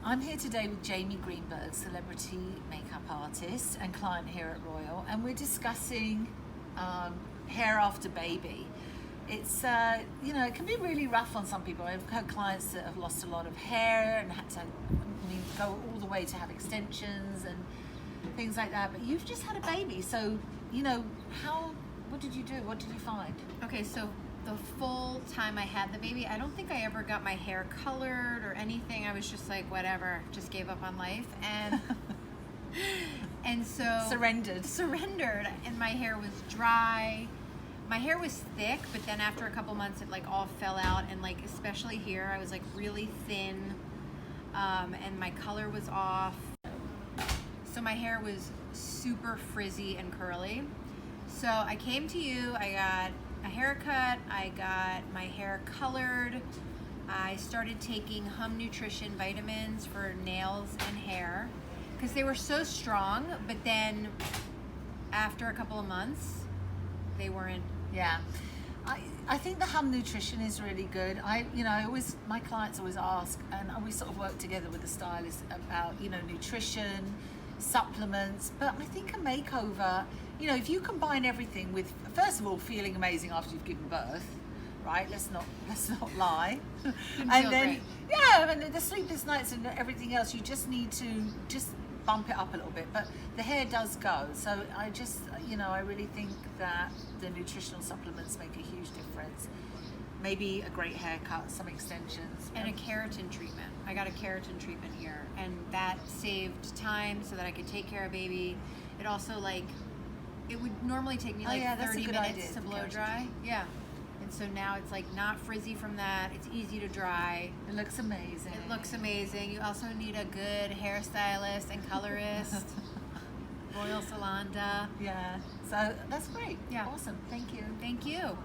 I'm here today with Jaimee Greenberg, celebrity makeup artist and client here at Roil, and we're discussing hair after baby. It's, it can be really rough on some people. I've had clients that have lost a lot of hair and had to go all the way to have extensions and things like that. But you've just had a baby, so, what did you do? What did you find? Okay, so the full time I had the baby, I don't think I ever got my hair colored or anything. I was just like, whatever, just gave up on life. And so Surrendered, and my hair was dry. My hair was thick, but then after a couple months it like all fell out, and like especially here I was like really thin, and my color was off. So my hair was super frizzy and curly. So I came to you, I got a haircut, I got my hair colored, I started taking Hum Nutrition vitamins for nails and hair because they were so strong, but then after a couple of months they weren't. Yeah. I think the Hum Nutrition is really good. My clients always ask, and we sort of work together with the stylist about, nutrition, supplements, but I think a makeover, if you combine everything with, first of all, feeling amazing after you've given birth, right? Let's not lie. And then, great. yeah, and the sleepless nights and everything else, you just need to just bump it up a little bit, but the hair does go. So I just, I really think that the nutritional supplements make a huge difference. Maybe a great haircut, some extensions. And a keratin treatment. I got a keratin treatment here, and that saved time so that I could take care of baby. It also it would normally take me 30 minutes to blow dry. Yeah. And so now it's like not frizzy from that. It's easy to dry. It looks amazing. It looks amazing. You also need a good hairstylist and colorist. Roil Salonda. Yeah. So that's great. Yeah. Awesome. Thank you. Thank you.